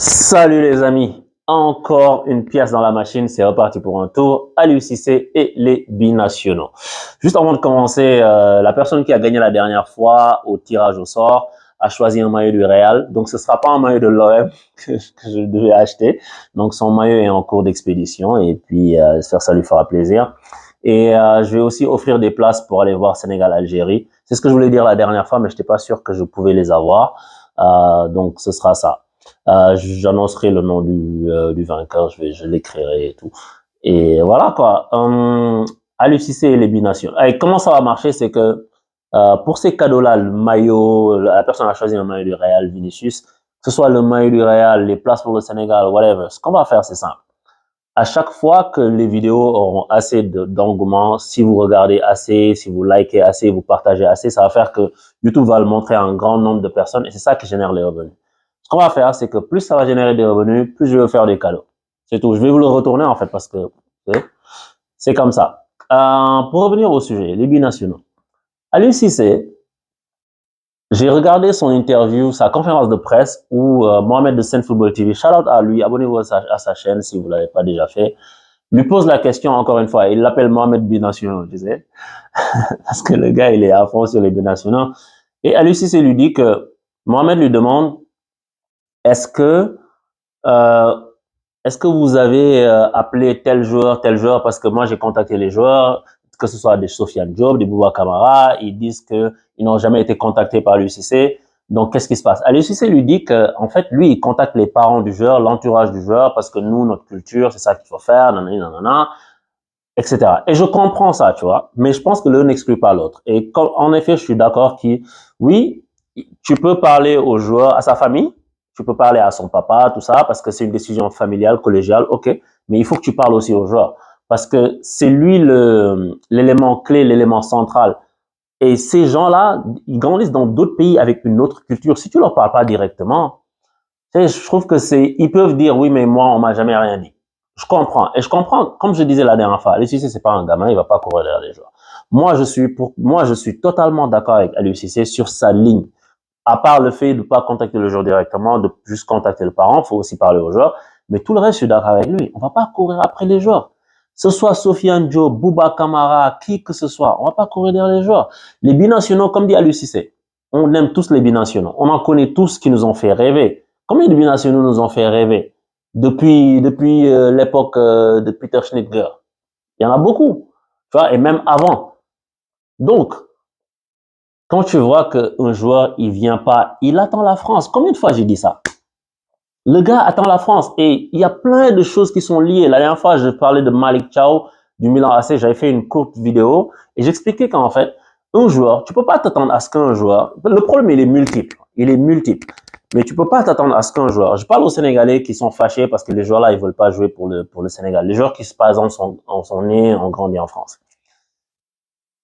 Salut les amis, encore une pièce dans la machine, c'est reparti pour un tour. Aliou Cissé et les binationaux. Juste avant de commencer, la personne qui a gagné la dernière fois au tirage au sort a choisi un maillot du Real. Donc ce ne sera pas un maillot de l'OM que je devais acheter. Donc son maillot est en cours d'expédition et puis j'espère que ça lui fera plaisir. Et je vais aussi offrir des places pour aller voir Sénégal-Algérie. C'est ce que je voulais dire la dernière fois, mais je n'étais pas sûr que je pouvais les avoir. Donc ce sera ça. J'annoncerai le nom du vainqueur, je l'écrirai et tout. Et voilà quoi. Aliou Cissé et les binationaux. Et comment ça va marcher, c'est que pour ces cadeaux-là, le maillot, la personne a choisi le maillot du Real, Vinicius, que ce soit le maillot du Real, les places pour le Sénégal, whatever. Ce qu'on va faire, c'est simple. À chaque fois que les vidéos auront assez d'engouement, si vous regardez assez, si vous likez assez, vous partagez assez, ça va faire que YouTube va le montrer à un grand nombre de personnes et c'est ça qui génère les revenus. Ce qu'on va faire, c'est que plus ça va générer des revenus, plus je vais faire des cadeaux. C'est tout. Je vais vous le retourner en fait parce que c'est comme ça. Pour revenir au sujet, les binationaux. Aliou Cissé, j'ai regardé son interview, sa conférence de presse où Mohamed de Sen Football TV, shout out à lui, abonnez-vous à sa chaîne si vous ne l'avez pas déjà fait, lui pose la question encore une fois. Il l'appelle Mohamed binationaux, tu sais, parce que le gars, il est à fond sur les binationaux. Et Aliou Cissé lui dit que Mohamed lui demande est-ce que euh, est-ce que vous avez appelé tel joueur, parce que moi j'ai contacté les joueurs, que ce soit des Sofiane Diop, des Bouba Kamara, ils disent qu'ils n'ont jamais été contactés par l'UCC. Donc qu'est-ce qui se passe? L'UCC lui dit que en fait lui il contacte les parents du joueur, l'entourage du joueur, parce que nous notre culture c'est ça qu'il faut faire, nanana, etc. Et je comprends ça, tu vois, mais je pense que l'un n'exclut pas l'autre. Et en effet je suis d'accord que oui, tu peux parler au joueur, à sa famille, tu peux parler à son papa, tout ça, parce que c'est une décision familiale, collégiale, ok, mais il faut que tu parles aussi au joueur, parce que c'est lui l'élément clé, l'élément central. Et ces gens-là, ils grandissent dans d'autres pays avec une autre culture. Si tu leur parles pas directement, tu sais, je trouve que ils peuvent dire oui, mais moi, on m'a jamais rien dit. Je comprends. Et je comprends, comme je disais la dernière fois, Aliou Cissé, c'est pas un gamin, il va pas courir derrière les joueurs. Moi, je suis totalement d'accord avec Aliou Cissé sur sa ligne. À part le fait de ne pas contacter le joueur directement, de juste contacter le parent, il faut aussi parler au joueur. Mais tout le reste, je suis d'accord avec lui. On ne va pas courir après les joueurs. Que ce soit Sofiane Diop, Bouba Kamara, qui que ce soit, on ne va pas courir derrière les joueurs. Les binationaux, comme dit Aliou Cissé, on aime tous les binationaux. On en connaît tous qui nous ont fait rêver. Combien de binationaux nous ont fait rêver depuis l'époque de Peter Schnittger? Il y en a beaucoup, tu vois, et même avant. Donc, quand tu vois qu'un joueur, il vient pas, il attend la France. Combien de fois j'ai dit ça? Le gars attend la France et il y a plein de choses qui sont liées. La dernière fois, je parlais de Malick Thiaw du Milan AC, j'avais fait une courte vidéo et j'expliquais qu'en fait, un joueur, tu peux pas t'attendre à ce qu'un joueur, le problème il est multiple, mais tu peux pas t'attendre à ce qu'un joueur, je parle aux Sénégalais qui sont fâchés parce que les joueurs là, ils veulent pas jouer pour le Sénégal. Les joueurs qui, par exemple, sont nés, ont grandi en France.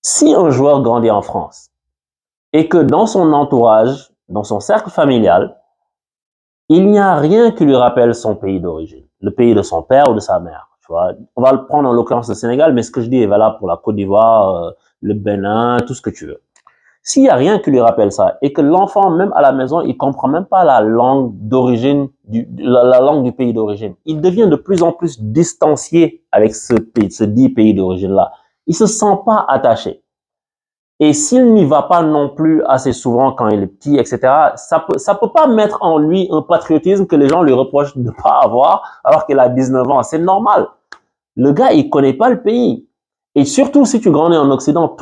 Si un joueur grandit en France, et que dans son entourage, dans son cercle familial, il n'y a rien qui lui rappelle son pays d'origine, le pays de son père ou de sa mère. Tu vois. On va le prendre en l'occurrence le Sénégal, mais ce que je dis est valable pour la Côte d'Ivoire, le Bénin, tout ce que tu veux. S'il n'y a rien qui lui rappelle ça, et que l'enfant, même à la maison, il comprend même pas la langue d'origine, la langue du pays d'origine, il devient de plus en plus distancié avec ce dit pays d'origine-là. Il se sent pas attaché. Et s'il n'y va pas non plus assez souvent quand il est petit, etc., ça peut pas mettre en lui un patriotisme que les gens lui reprochent de ne pas avoir alors qu'il a 19 ans. C'est normal. Le gars, il connaît pas le pays. Et surtout, si tu grandis en Occident,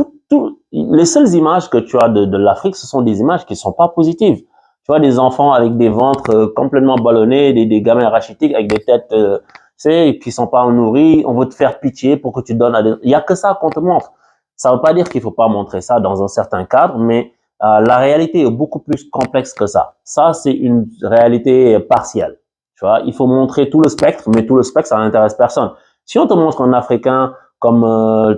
les seules images que tu as de l'Afrique, ce sont des images qui sont pas positives. Tu vois des enfants avec des ventres complètement ballonnés, des gamins rachitiques avec des têtes, tu sais, qui sont pas nourris. On veut te faire pitié pour que tu donnes à des... Il y a que ça qu'on te montre. Ça ne veut pas dire qu'il ne faut pas montrer ça dans un certain cadre, mais la réalité est beaucoup plus complexe que ça. Ça, c'est une réalité partielle. Tu vois, il faut montrer tout le spectre, mais tout le spectre, ça n'intéresse personne. Si on te montre un Africain comme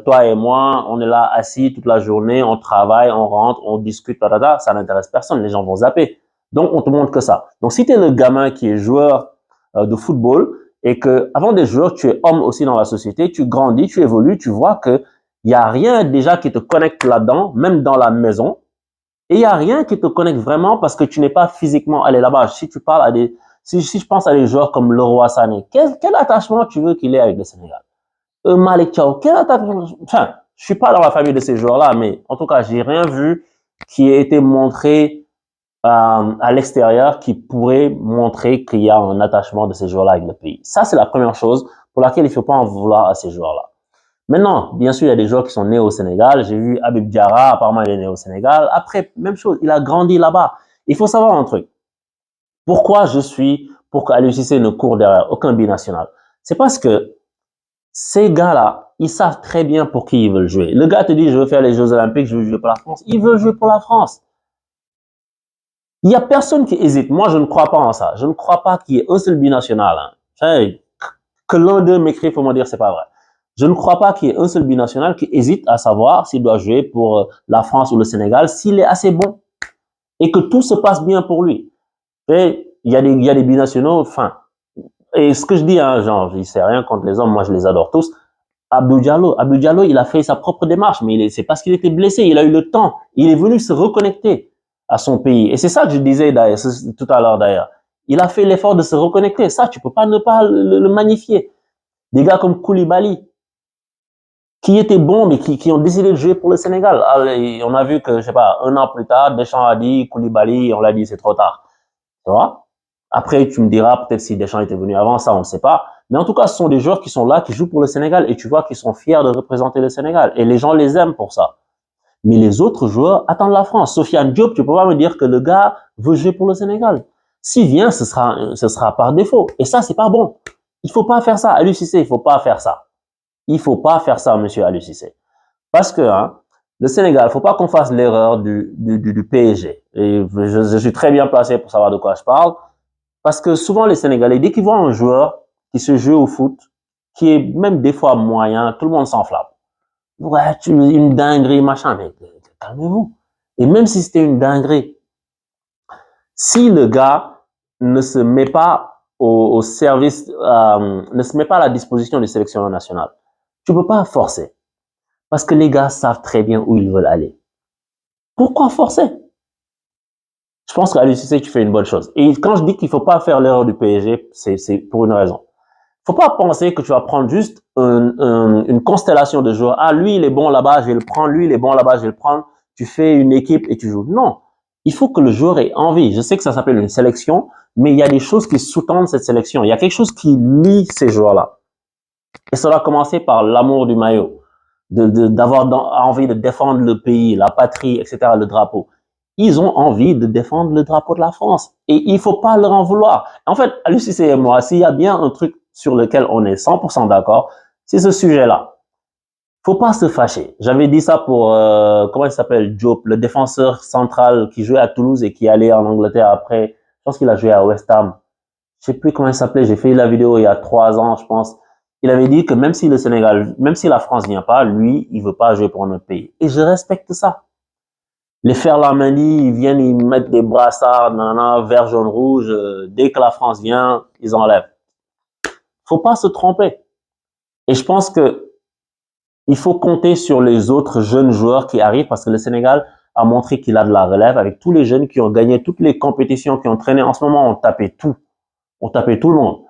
toi et moi, on est là assis toute la journée, on travaille, on rentre, on discute, ça n'intéresse personne. Les gens vont zapper. Donc, on te montre que ça. Donc, si tu es le gamin qui est joueur de football et que avant d'être joueur, tu es homme aussi dans la société, tu grandis, tu évolues, tu vois que il n'y a rien déjà qui te connecte là-dedans, même dans la maison. Et il n'y a rien qui te connecte vraiment parce que tu n'es pas physiquement allé là-bas. Si tu parles Si je pense à des joueurs comme Leroy Sané, quel attachement tu veux qu'il ait avec le Sénégal? Malick Thiaw, quel attachement? Enfin, je suis pas dans la famille de ces joueurs-là, mais en tout cas, j'ai rien vu qui ait été montré à l'extérieur qui pourrait montrer qu'il y a un attachement de ces joueurs-là avec le pays. Ça, c'est la première chose pour laquelle il ne faut pas en vouloir à ces joueurs-là. Maintenant, bien sûr, il y a des joueurs qui sont nés au Sénégal. J'ai vu Habib Diarra, apparemment, il est né au Sénégal. Après, même chose, il a grandi là-bas. Il faut savoir un truc. Pourquoi je suis pour qu'Aliou Cissé ne court derrière aucun binational? C'est parce que ces gars-là, ils savent très bien pour qui ils veulent jouer. Le gars te dit, je veux faire les Jeux Olympiques, je veux jouer pour la France. Il veut jouer pour la France. Il n'y a personne qui hésite. Moi, je ne crois pas en ça. Je ne crois pas qu'il y ait un seul binational. Hein. Que l'un d'eux m'écrit, il faut me dire, c'est pas vrai. Je ne crois pas qu'il y ait un seul binational qui hésite à savoir s'il doit jouer pour la France ou le Sénégal, s'il est assez bon et que tout se passe bien pour lui. Et il y a des binationaux, enfin, et ce que je dis, hein, genre, je ne sais rien contre les hommes, moi je les adore tous. Abdou Diallo, il a fait sa propre démarche, mais c'est parce qu'il était blessé, il a eu le temps, il est venu se reconnecter à son pays. Et c'est ça que je disais tout à l'heure d'ailleurs. Il a fait l'effort de se reconnecter. Ça, tu peux pas ne pas le magnifier. Des gars comme Koulibaly, qui étaient bons, mais qui ont décidé de jouer pour le Sénégal. Alors, on a vu que, je sais pas, un an plus tard, Deschamps a dit, Koulibaly, on l'a dit, c'est trop tard. Tu vois? Après, tu me diras peut-être si Deschamps était venu avant, ça, on ne sait pas. Mais en tout cas, ce sont des joueurs qui sont là, qui jouent pour le Sénégal, et tu vois qu'ils sont fiers de représenter le Sénégal. Et les gens les aiment pour ça. Mais les autres joueurs attendent la France. Sofiane Diop, tu peux pas me dire que le gars veut jouer pour le Sénégal. S'il vient, ce sera par défaut. Et ça, c'est pas bon. Il faut pas faire ça. Aliou Cissé, il faut pas faire ça. Il faut pas faire ça, monsieur Aliou Cissé. Parce que, hein, le Sénégal, faut pas qu'on fasse l'erreur du PSG. Et je suis très bien placé pour savoir de quoi je parle. Parce que souvent, les Sénégalais, dès qu'ils voient un joueur qui se joue au foot, qui est même des fois moyen, tout le monde s'enflamme. Ouais, une dinguerie, machin, mais calmez-vous. Et même si c'était une dinguerie, si le gars ne se met pas au service, ne se met pas à la disposition du sélectionneur national, tu peux pas forcer. Parce que les gars savent très bien où ils veulent aller. Pourquoi forcer? Je pense qu'à l'UCC, tu fais une bonne chose. Et quand je dis qu'il faut pas faire l'erreur du PSG, c'est pour une raison. Faut pas penser que tu vas prendre juste une constellation de joueurs. Ah, lui, il est bon là-bas, je vais le prendre. Lui, il est bon là-bas, je vais le prendre. Tu fais une équipe et tu joues. Non. Il faut que le joueur ait envie. Je sais que ça s'appelle une sélection, mais il y a des choses qui sous-tendent cette sélection. Il y a quelque chose qui lie ces joueurs-là. Et ça doit commencer par l'amour du maillot, d'avoir envie de défendre le pays, la patrie, etc., le drapeau. Ils ont envie de défendre le drapeau de la France. Et il faut pas leur en vouloir. En fait, Aliou Cissé et moi, s'il y a bien un truc sur lequel on est 100% d'accord, c'est ce sujet-là. Faut pas se fâcher. J'avais dit ça pour, comment il s'appelle, Diop, le défenseur central qui jouait à Toulouse et qui allait en Angleterre après. Je pense qu'il a joué à West Ham. Je sais plus comment il s'appelait. J'ai fait la vidéo il y a 3 ans, je pense. Il avait dit que même si le Sénégal, même si la France vient pas, lui, il veut pas jouer pour notre pays. Et je respecte ça. Les Ferland-Mendy, ils viennent, ils mettent des brassards, nanana, vert, jaune, rouge. Dès que la France vient, ils enlèvent. Faut pas se tromper. Et je pense que il faut compter sur les autres jeunes joueurs qui arrivent parce que le Sénégal a montré qu'il a de la relève avec tous les jeunes qui ont gagné toutes les compétitions, qui ont traîné. En ce moment, on tapait tout. On tapait tout le monde.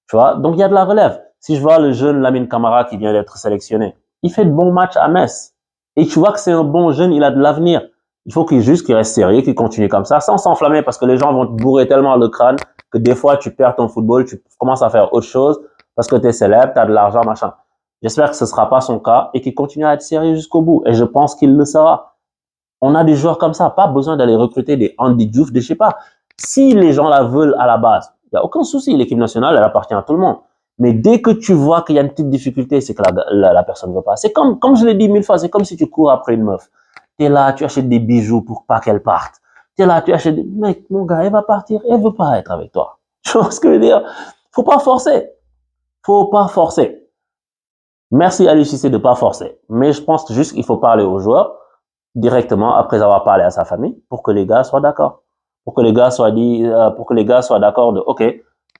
Tu vois? Donc, il y a de la relève. Si je vois le jeune Lamine Camara qui vient d'être sélectionné, il fait de bons matchs à Metz. Et tu vois que c'est un bon jeune, il a de l'avenir. Il faut qu'il reste sérieux, qu'il continue comme ça, sans s'enflammer parce que les gens vont te bourrer tellement le crâne que des fois, tu perds ton football, tu commences à faire autre chose parce que tu es célèbre, tu as de l'argent, machin. J'espère que ce sera pas son cas et qu'il continue à être sérieux jusqu'au bout. Et je pense qu'il le sera. On a des joueurs comme ça, pas besoin d'aller recruter des Andy Diouf, je sais pas. Si les gens la veulent à la base, il y a aucun souci. L'équipe nationale, elle appartient à tout le monde. Mais dès que tu vois qu'il y a une petite difficulté, c'est que la personne ne veut pas. C'est comme je l'ai dit 1000 fois, c'est comme si tu cours après une meuf. T'es là, tu achètes des bijoux pour pas qu'elle parte. T'es là, tu achètes des... Mec, mon gars, elle va partir, elle veut pas être avec toi. Tu vois ce que je veux dire? Faut pas forcer. Faut pas forcer. Merci à l'UCC de pas forcer. Mais je pense juste qu'il faut parler aux joueurs directement après avoir parlé à sa famille pour que les gars soient d'accord. Pour que les gars soient d'accord de, OK,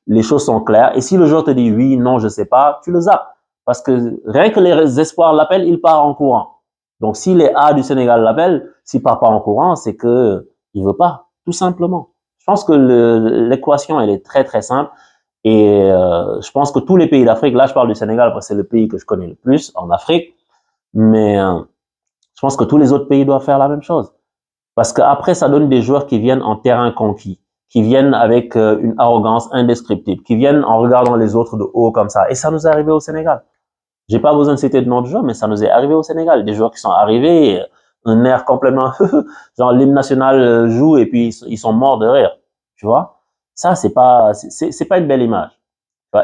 les choses sont claires. Et si le joueur te dit oui, non, je sais pas, tu le zappes. Parce que rien que les espoirs l'appellent, il part en courant. Donc, si les A du Sénégal l'appellent, s'il part pas en courant, c'est que il veut pas, tout simplement. Je pense que l'équation, elle est très, très simple. Et je pense que tous les pays d'Afrique, là je parle du Sénégal parce que c'est le pays que je connais le plus en Afrique, mais je pense que tous les autres pays doivent faire la même chose. Parce qu'après, ça donne des joueurs qui viennent en terrain conquis, qui viennent avec une arrogance indescriptible, qui viennent en regardant les autres de haut comme ça. Et ça nous est arrivé au Sénégal. J'ai pas besoin de citer de nom de joueurs, mais ça nous est arrivé au Sénégal. Des joueurs qui sont arrivés, un air complètement, genre l'hymne national joue et puis ils sont morts de rire. Tu vois? Ça, c'est pas une belle image.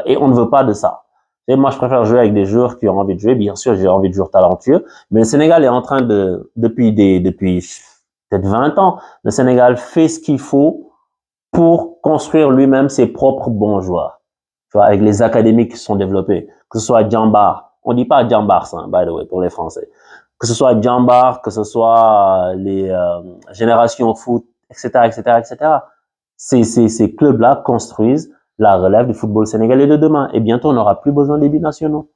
Et on ne veut pas de ça. Et moi, je préfère jouer avec des joueurs qui ont envie de jouer. Bien sûr, j'ai envie de joueurs talentueux. Mais le Sénégal est en train depuis peut-être 20 ans, le Sénégal fait ce qu'il faut pour construire lui-même ses propres bons joueurs. Tu vois, avec les académies qui sont développées. Que ce soit Djambar. On dit pas Djambar, ça, by the way, pour les Français. Que ce soit Djambar, que ce soit les générations foot, etc., etc., etc. Ces clubs-là construisent la relève du football sénégalais de demain. Et bientôt, on n'aura plus besoin des binationaux.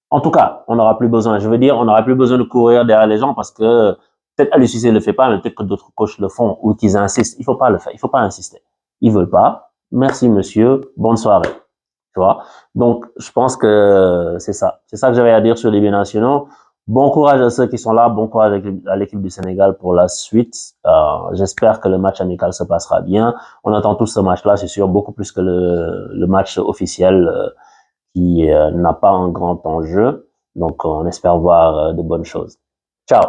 En tout cas, on n'aura plus besoin. Je veux dire, on n'aura plus besoin de courir derrière les gens parce que peut-être Aliou Cissé ne le fait pas, mais peut-être que d'autres coachs le font ou qu'ils insistent. Il faut pas le faire. Il faut pas insister. Ils veulent pas. Merci monsieur. Bonne soirée. Tu vois. Donc, je pense que c'est ça. C'est ça que j'avais à dire sur les binationaux. Bon courage à ceux qui sont là. Bon courage à l'équipe du Sénégal pour la suite. J'espère que le match amical se passera bien. On attend tous ce match-là, c'est sûr, beaucoup plus que le match officiel qui n'a pas un grand enjeu. Donc, on espère voir de bonnes choses. Ciao.